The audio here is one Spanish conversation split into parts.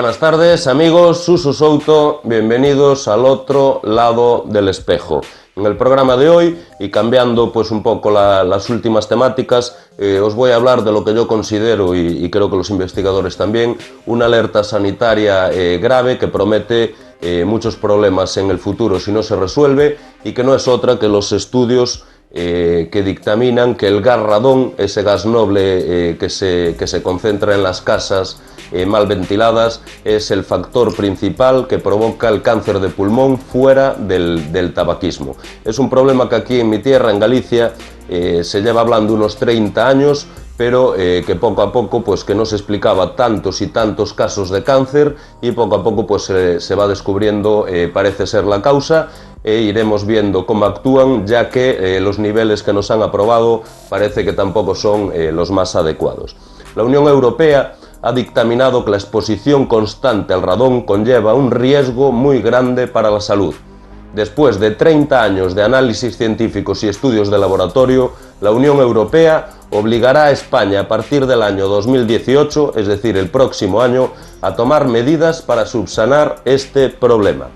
Buenas tardes, amigos. Suso Souto, bienvenidos al otro lado del espejo. En el programa de hoy, y cambiando pues un poco las últimas temáticas, os voy a hablar de lo que yo considero, y creo que los investigadores también, una alerta sanitaria grave que promete muchos problemas en el futuro si no se resuelve, y que no es otra que los estudios que dictaminan que el gas radón, ese gas noble que se concentra en las casas mal ventiladas, es el factor principal que provoca el cáncer de pulmón fuera del tabaquismo. Es un problema que aquí en mi tierra, en Galicia, se lleva hablando unos 30 años, pero que poco a poco pues que no se explicaba tantos y tantos casos de cáncer, y poco a poco pues se va descubriendo parece ser la causa, e iremos viendo cómo actúan, ya que los niveles que nos han aprobado parece que tampoco son los más adecuados. La Unión Europea ha dictaminado que la exposición constante al radón conlleva un riesgo muy grande para la salud. Después de 30 años de análisis científicos y estudios de laboratorio, la Unión Europea obligará a España a partir del año 2018, es decir, el próximo año, a tomar medidas para subsanar este problema.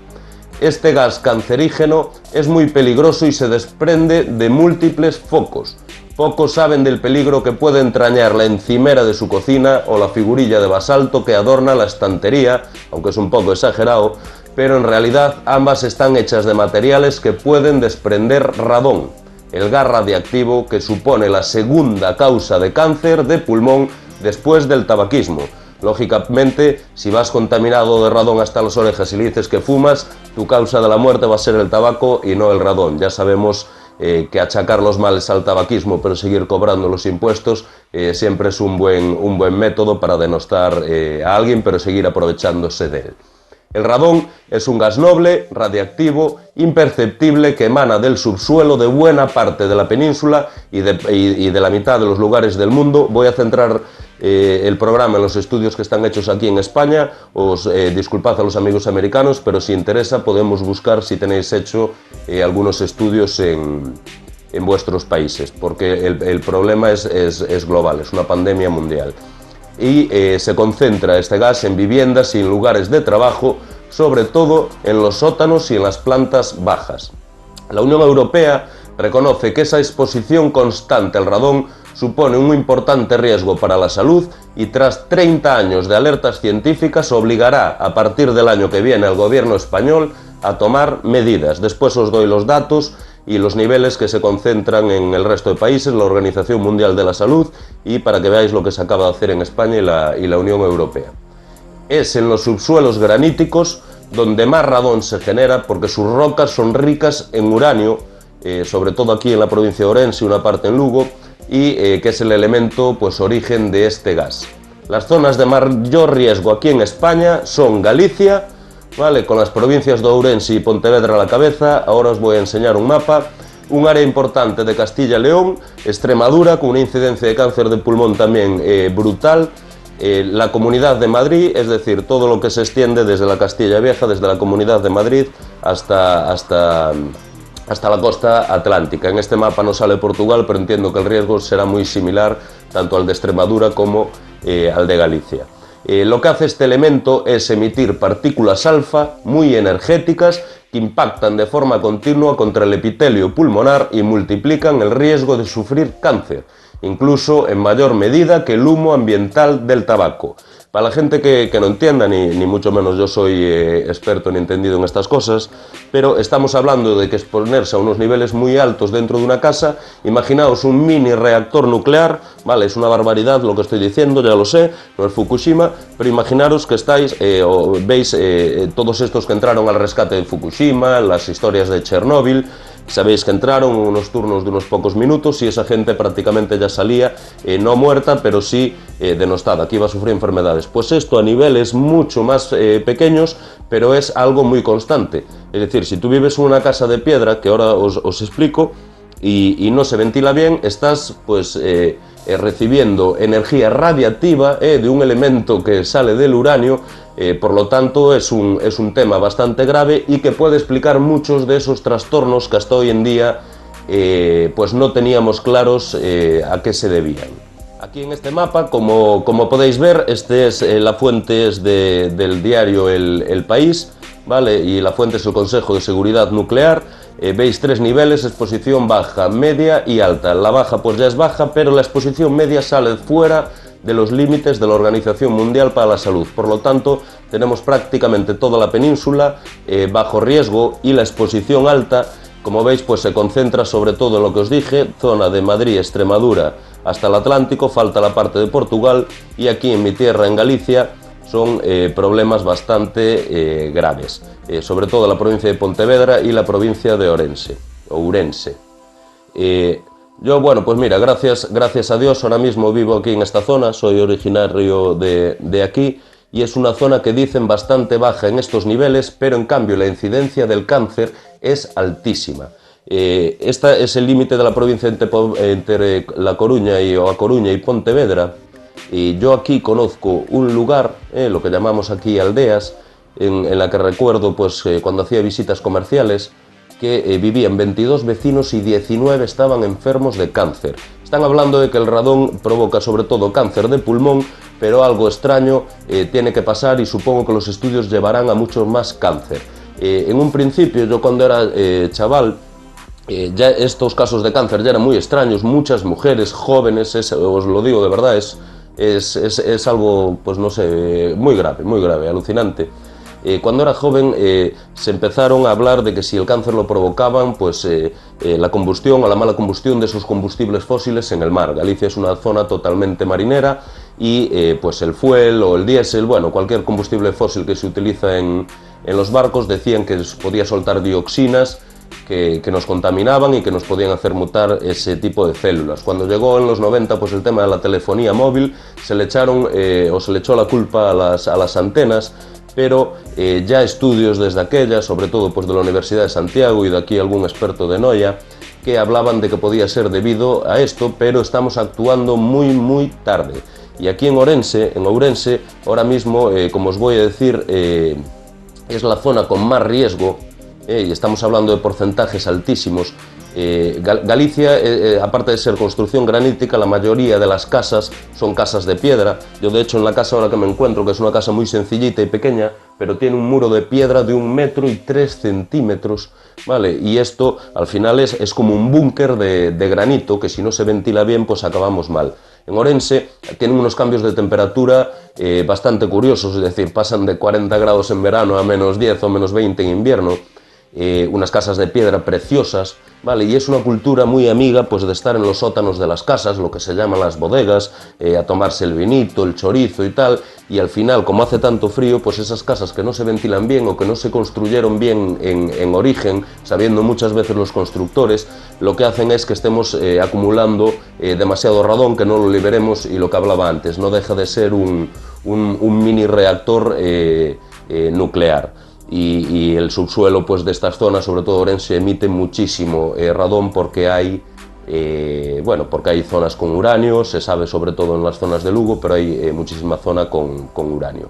Este gas cancerígeno es muy peligroso y se desprende de múltiples focos. Pocos saben del peligro que puede entrañar la encimera de su cocina o la figurilla de basalto que adorna la estantería, aunque es un poco exagerado, pero en realidad ambas están hechas de materiales que pueden desprender radón, el gas radiactivo que supone la segunda causa de cáncer de pulmón después del tabaquismo. Lógicamente, si vas contaminado de radón hasta las orejas y le dices que fumas, tu causa de la muerte va a ser el tabaco y no el radón. Ya sabemos que achacar los males al tabaquismo pero seguir cobrando los impuestos siempre es un buen método para denostar a alguien, pero seguir aprovechándose de él. El radón es un gas noble, radiactivo, imperceptible, que emana del subsuelo de buena parte de la península y de la mitad de los lugares del mundo. Voy a centrar el programa en los estudios que están hechos aquí en España. Disculpad a los amigos americanos, pero si interesa podemos buscar si tenéis hecho algunos estudios en vuestros países, porque el problema es global, es una pandemia mundial. Y se concentra este gas en viviendas y en lugares de trabajo, sobre todo en los sótanos y en las plantas bajas. La Unión Europea reconoce que esa exposición constante al radón supone un importante riesgo para la salud, y tras 30 años de alertas científicas obligará a partir del año que viene al gobierno español a tomar medidas. Después os doy los datos y los niveles que se concentran en el resto de países, la Organización Mundial de la Salud, y para que veáis lo que se acaba de hacer en España y la Unión Europea. Es en los subsuelos graníticos donde más radón se genera, porque sus rocas son ricas en uranio, sobre todo aquí en la provincia de Orense y una parte en Lugo, y que es el elemento pues origen de este gas. Las zonas de mayor riesgo aquí en España son Galicia, ¿vale?, con las provincias de Ourense y Pontevedra a la cabeza. Ahora os voy a enseñar un mapa. Un área importante de Castilla y León, Extremadura, con una incidencia de cáncer de pulmón también brutal, la Comunidad de Madrid, es decir, todo lo que se extiende desde la Castilla Vieja, desde la Comunidad de Madrid hasta la costa atlántica. En este mapa no sale Portugal, pero entiendo que el riesgo será muy similar tanto al de Extremadura como al de Galicia. Lo que hace este elemento es emitir partículas alfa muy energéticas que impactan de forma continua contra el epitelio pulmonar y multiplican el riesgo de sufrir cáncer, incluso en mayor medida que el humo ambiental del tabaco. Para la gente que no entienda, ni mucho menos yo soy experto ni entendido en estas cosas, pero estamos hablando de que exponerse a unos niveles muy altos dentro de una casa, imaginaos un mini reactor nuclear, vale, es una barbaridad lo que estoy diciendo, ya lo sé, no es Fukushima, pero imaginaros que estáis, o veis todos estos que entraron al rescate de Fukushima, las historias de Chernóbil. Sabéis que entraron unos turnos de unos pocos minutos y esa gente prácticamente ya salía, no muerta, pero sí denostada, que iba a sufrir enfermedades. Pues esto a niveles mucho más pequeños, pero es algo muy constante. Es decir, si tú vives en una casa de piedra, que ahora os explico, y no se ventila bien, estás pues recibiendo energía radiactiva de un elemento que sale del uranio. Por lo tanto es un tema bastante grave y que puede explicar muchos de esos trastornos que hasta hoy en día pues no teníamos claros a qué se debían. Aquí en este mapa, como podéis ver, la fuente es del diario El País, ¿vale? Y la fuente es el Consejo de Seguridad Nuclear. Veis 3 niveles: exposición baja, media y alta. La baja pues ya es baja, pero la exposición media sale fuera de los límites de la Organización Mundial para la Salud. Por lo tanto, tenemos prácticamente toda la península bajo riesgo, y la exposición alta, como veis, pues se concentra sobre todo en lo que os dije, zona de Madrid, Extremadura, hasta el Atlántico, falta la parte de Portugal, y aquí en mi tierra, en Galicia, son problemas bastante graves, sobre todo la provincia de Pontevedra y la provincia de Ourense. Yo, bueno, pues mira, gracias a Dios, ahora mismo vivo aquí en esta zona, soy originario de aquí, y es una zona que dicen bastante baja en estos niveles, pero en cambio la incidencia del cáncer es altísima. Esta es el límite de la provincia entre La Coruña y Pontevedra, y yo aquí conozco un lugar, lo que llamamos aquí aldeas, en la que recuerdo pues cuando hacía visitas comerciales, que vivían 22 vecinos y 19 estaban enfermos de cáncer. Están hablando de que el radón provoca sobre todo cáncer de pulmón, pero algo extraño tiene que pasar, y supongo que los estudios llevarán a mucho más cáncer. En un principio, yo cuando era chaval, ya estos casos de cáncer ya eran muy extraños, muchas mujeres jóvenes, os lo digo de verdad, es algo, pues no sé, muy grave, alucinante. Cuando era joven se empezaron a hablar de que si el cáncer lo provocaban pues la combustión o la mala combustión de esos combustibles fósiles en el mar. Galicia es una zona totalmente marinera, y pues el fuel o el diésel, bueno, cualquier combustible fósil que se utiliza en los barcos, decían que podía soltar dioxinas que nos contaminaban y que nos podían hacer mutar ese tipo de células. Cuando llegó en los 90 pues el tema de la telefonía móvil, se le echó la culpa a las antenas, pero ya estudios desde aquella, sobre todo pues de la Universidad de Santiago y de aquí algún experto de Noia, que hablaban de que podía ser debido a esto, pero estamos actuando muy tarde. Y aquí en Ourense, ahora mismo, como os voy a decir, es la zona con más riesgo, y estamos hablando de porcentajes altísimos. Galicia, aparte de ser construcción granítica, la mayoría de las casas son casas de piedra. Yo de hecho en la casa ahora que me encuentro, que es una casa muy sencillita y pequeña, pero tiene un muro de piedra de 1,3 metros, ¿vale? Y esto al final es como un búnker de granito, que si no se ventila bien pues acabamos mal. En Ourense tienen unos cambios de temperatura bastante curiosos, es decir, pasan de 40 grados en verano a -10 o -20 en invierno. Unas casas de piedra preciosas, ¿vale? Y es una cultura muy amiga pues de estar en los sótanos de las casas, lo que se llaman las bodegas, a tomarse el vinito, el chorizo y tal, y al final, como hace tanto frío, pues esas casas que no se ventilan bien o que no se construyeron bien en origen, sabiendo muchas veces los constructores, lo que hacen es que estemos acumulando demasiado radón, que no lo liberemos, y lo que hablaba antes, no deja de ser un mini reactor nuclear. Y el subsuelo pues de estas zonas, sobre todo Ourense, emite muchísimo radón porque hay zonas con uranio. Se sabe sobre todo en las zonas de Lugo, pero hay muchísima zona con uranio.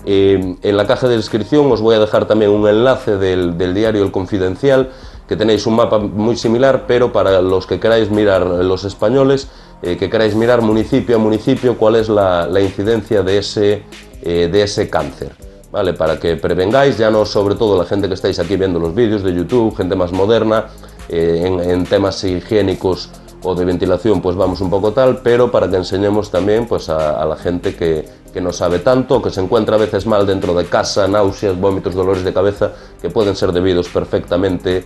En la caja de descripción os voy a dejar también un enlace del diario El Confidencial, que tenéis un mapa muy similar, pero para los que queráis mirar, los españoles, que queráis mirar municipio a municipio cuál es la incidencia de ese cáncer. ¿Vale? Para que prevengáis, ya no sobre todo la gente que estáis aquí viendo los vídeos de YouTube, gente más moderna, en temas higiénicos o de ventilación pues vamos un poco tal, pero para que enseñemos también pues a la gente que no sabe tanto, que se encuentra a veces mal dentro de casa, náuseas, vómitos, dolores de cabeza, que pueden ser debidos perfectamente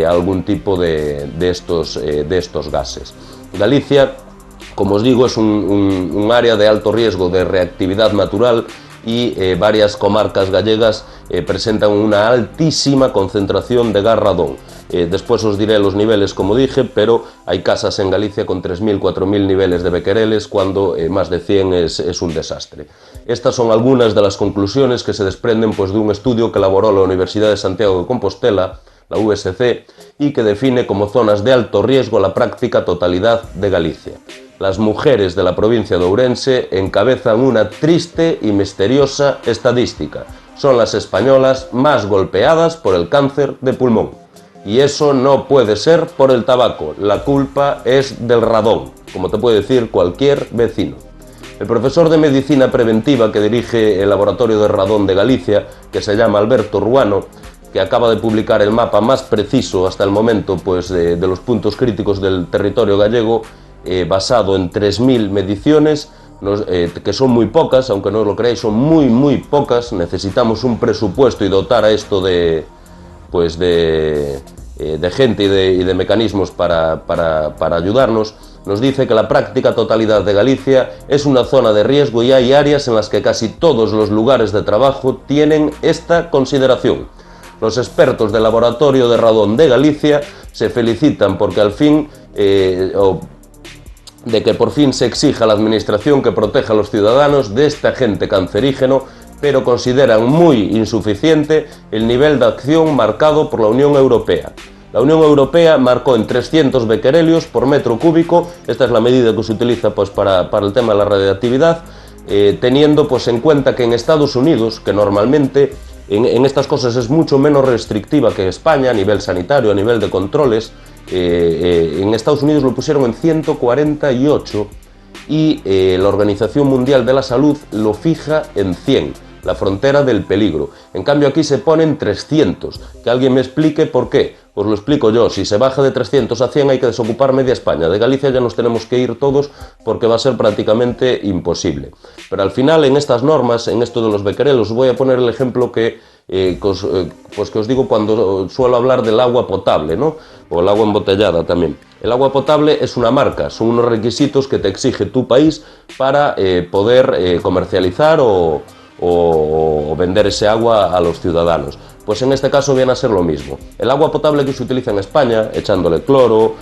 a algún tipo de estos gases. Galicia, como os digo, es un área de alto riesgo de reactividad natural, y varias comarcas gallegas presentan una altísima concentración de gas radón. Después os diré los niveles, como dije, pero hay casas en Galicia con 3.000, 4.000 niveles de becquereles, cuando más de 100 es un desastre. Estas son algunas de las conclusiones que se desprenden pues, de un estudio que elaboró la Universidad de Santiago de Compostela, la USC, y que define como zonas de alto riesgo la práctica totalidad de Galicia. Las mujeres de la provincia de Ourense encabezan una triste y misteriosa estadística. Son las españolas más golpeadas por el cáncer de pulmón. Y eso no puede ser por el tabaco, la culpa es del radón. como te puede decir cualquier vecino. El profesor de Medicina Preventiva que dirige el Laboratorio de Radón de Galicia, que se llama Alberto Ruano, que acaba de publicar el mapa más preciso hasta el momento pues, de los puntos críticos del territorio gallego, basado en 3.000 mediciones, que son muy pocas, aunque no os lo creáis, son muy pocas. Necesitamos un presupuesto y dotar a esto de gente y de mecanismos para ayudarnos. Nos dice que la práctica totalidad de Galicia es una zona de riesgo y hay áreas en las que casi todos los lugares de trabajo tienen esta consideración. Los expertos del Laboratorio de Radón de Galicia se felicitan porque al fin, de que por fin se exija a la Administración que proteja a los ciudadanos de este agente cancerígeno, pero consideran muy insuficiente el nivel de acción marcado por la Unión Europea. La Unión Europea marcó en 300 becquerelios por metro cúbico, esta es la medida que se utiliza pues, para el tema de la radiactividad, teniendo pues, en cuenta que en Estados Unidos, que normalmente en estas cosas es mucho menos restrictiva que España a nivel sanitario, a nivel de controles, en Estados Unidos lo pusieron en 148 y la Organización Mundial de la Salud lo fija en 100. La frontera del peligro. En cambio aquí se pone en 300. Que alguien me explique por qué. Os lo explico yo. Si se baja de 300 a 100 hay que desocupar media España. De Galicia ya nos tenemos que ir todos porque va a ser prácticamente imposible. Pero al final en estas normas, en esto de los becquerelos, os voy a poner el ejemplo que os digo cuando suelo hablar del agua potable, ¿no? O el agua embotellada también. El agua potable es una marca, son unos requisitos que te exige tu país para poder comercializar o vender ese agua a los ciudadanos. Pues en este caso viene a ser lo mismo. El agua potable que se utiliza en España, echándole cloro,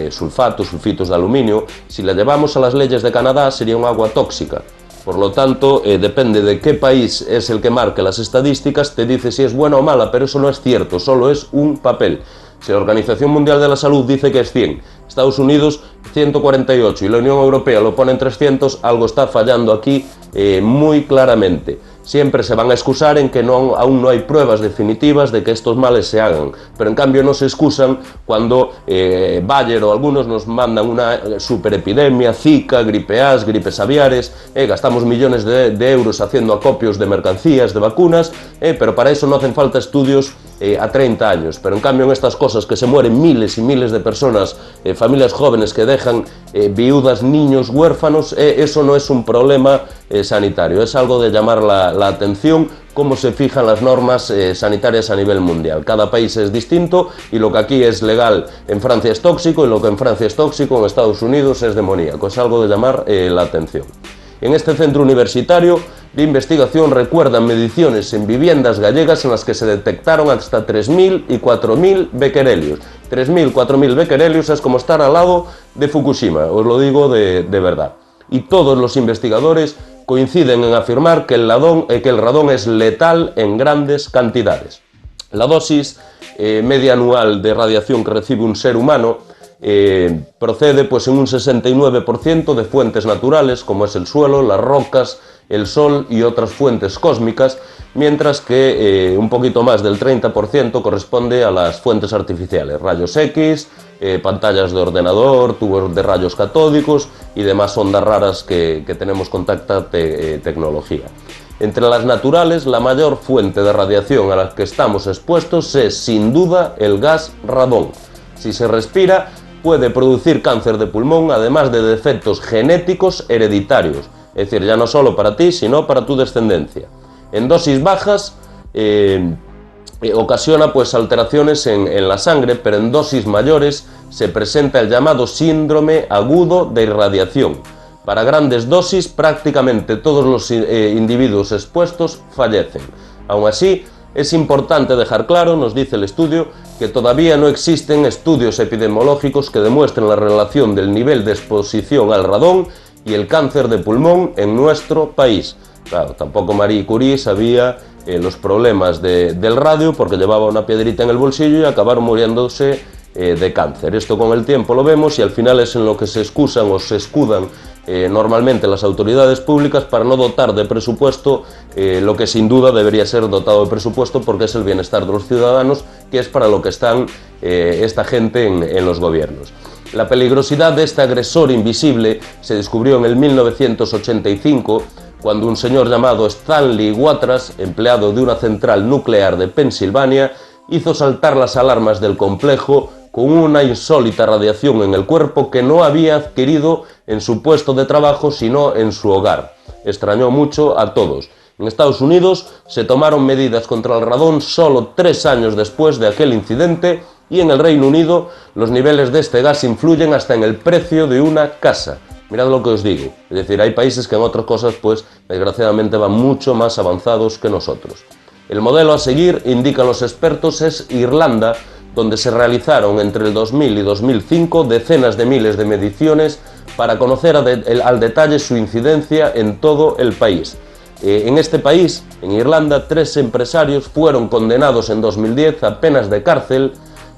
sulfitos de aluminio, si la llevamos a las leyes de Canadá sería un agua tóxica. Por lo tanto, depende de qué país es el que marque las estadísticas, te dice si es buena o mala, pero eso no es cierto, solo es un papel. Si la Organización Mundial de la Salud dice que es 100, Estados Unidos 148 y la Unión Europea lo pone en 300, algo está fallando aquí muy claramente. Siempre se van a excusar en que aún no hay pruebas definitivas de que estos males se hagan, pero en cambio no se excusan cuando Bayer o algunos nos mandan una superepidemia, Zika, gripe A, gripes aviares, gastamos millones de euros haciendo acopios de mercancías, de vacunas, pero para eso no hacen falta estudios a 30 años, pero en cambio en estas cosas que se mueren miles y miles de personas, familias jóvenes que dejan viudas, niños, huérfanos, eso no es un problema sanitario, es algo de llamar la atención cómo se fijan las normas sanitarias a nivel mundial. Cada país es distinto y lo que aquí es legal en Francia es tóxico y lo que en Francia es tóxico en Estados Unidos es demoníaco, es algo de llamar la atención. En este centro universitario de investigación recuerdan mediciones en viviendas gallegas en las que se detectaron hasta 3.000 y 4.000 becquerelios. 3.000, 4.000 becquerelios es como estar al lado de Fukushima, os lo digo de verdad. Y todos los investigadores coinciden en afirmar que el radón es letal en grandes cantidades. La dosis media anual de radiación que recibe un ser humano procede pues, en un 69% de fuentes naturales, como es el suelo, las rocas, el sol y otras fuentes cósmicas, mientras que un poquito más del 30% corresponde a las fuentes artificiales, rayos X, pantallas de ordenador, tubos de rayos catódicos y demás ondas raras que tenemos con tanta tecnología. Entre las naturales, la mayor fuente de radiación a la que estamos expuestos es, sin duda, el gas radón. Si se respira, puede producir cáncer de pulmón, además de defectos genéticos hereditarios, es decir, ya no solo para ti, sino para tu descendencia. En dosis bajas ocasiona pues, alteraciones en la sangre, pero en dosis mayores se presenta el llamado síndrome agudo de irradiación. Para grandes dosis, prácticamente todos los individuos expuestos fallecen. Aún así, es importante dejar claro, nos dice el estudio, que todavía no existen estudios epidemiológicos que demuestren la relación del nivel de exposición al radón y el cáncer de pulmón en nuestro país. Claro, tampoco Marie Curie sabía los problemas del radio porque llevaba una piedrita en el bolsillo y acabaron muriéndose de cáncer. Esto con el tiempo lo vemos y al final es en lo que se excusan o se escudan normalmente las autoridades públicas para no dotar de presupuesto lo que sin duda debería ser dotado de presupuesto porque es el bienestar de los ciudadanos, que es para lo que están esta gente en los gobiernos. La peligrosidad de este agresor invisible se descubrió en el 1985, cuando un señor llamado Stanley Watrous, empleado de una central nuclear de Pensilvania, hizo saltar las alarmas del complejo con una insólita radiación en el cuerpo que no había adquirido en su puesto de trabajo, sino en su hogar. Extrañó mucho a todos. En Estados Unidos se tomaron medidas contra el radón solo 3 años después de aquel incidente, y en el Reino Unido los niveles de este gas influyen hasta en el precio de una casa. Mirad lo que os digo. Es decir, hay países que en otras cosas, pues, desgraciadamente van mucho más avanzados que nosotros. El modelo a seguir, indican los expertos, es Irlanda, donde se realizaron entre el 2000 y 2005 decenas de miles de mediciones para conocer al detalle su incidencia en todo el país. En este país, en Irlanda, 3 empresarios fueron condenados en 2010 a penas de cárcel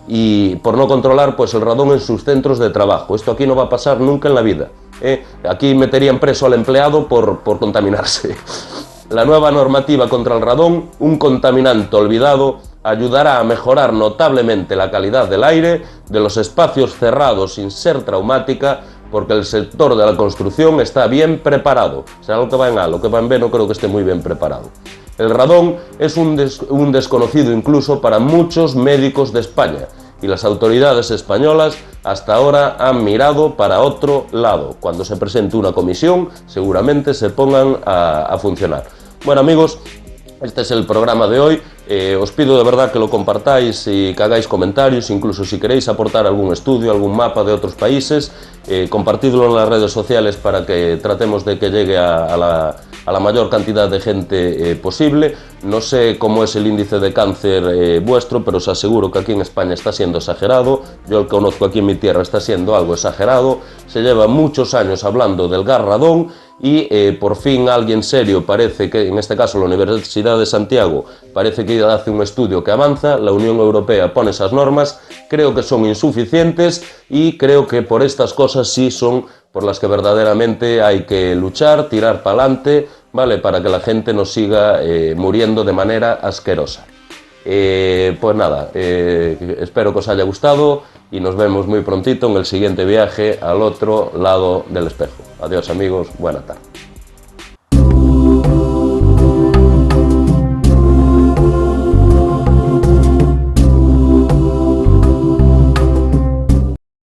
y por no controlar, pues, el radón en sus centros de trabajo. Esto aquí no va a pasar nunca en la vida. Aquí meterían preso al empleado por contaminarse. La nueva normativa contra el radón, un contaminante olvidado, ayudará a mejorar notablemente la calidad del aire, de los espacios cerrados sin ser traumática, porque el sector de la construcción está bien preparado. O sea, lo que va en A, lo que va en B no creo que esté muy bien preparado. El radón es un desconocido incluso para muchos médicos de España, y las autoridades españolas hasta ahora han mirado para otro lado. Cuando se presente una comisión, seguramente se pongan a funcionar. Bueno, amigos, este es el programa de hoy. Os pido de verdad que lo compartáis y que hagáis comentarios, incluso si queréis aportar algún estudio, algún mapa de otros países, compartidlo en las redes sociales para que tratemos de que llegue a la mayor cantidad de gente posible. No sé cómo es el índice de cáncer vuestro, pero os aseguro que aquí en España está siendo exagerado. Yo el que conozco aquí en mi tierra está siendo algo exagerado. Se lleva muchos años hablando del gas radón y por fin alguien serio, parece que en este caso la Universidad de Santiago, parece que hace un estudio que avanza. La Unión Europea pone esas normas, creo que son insuficientes y creo que por estas cosas sí son por las que verdaderamente hay que luchar, tirar para adelante, ¿vale? Para que la gente no siga muriendo de manera asquerosa. Pues nada, espero que os haya gustado y nos vemos muy prontito en el siguiente viaje al otro lado del espejo. Adiós, amigos, buena tarde.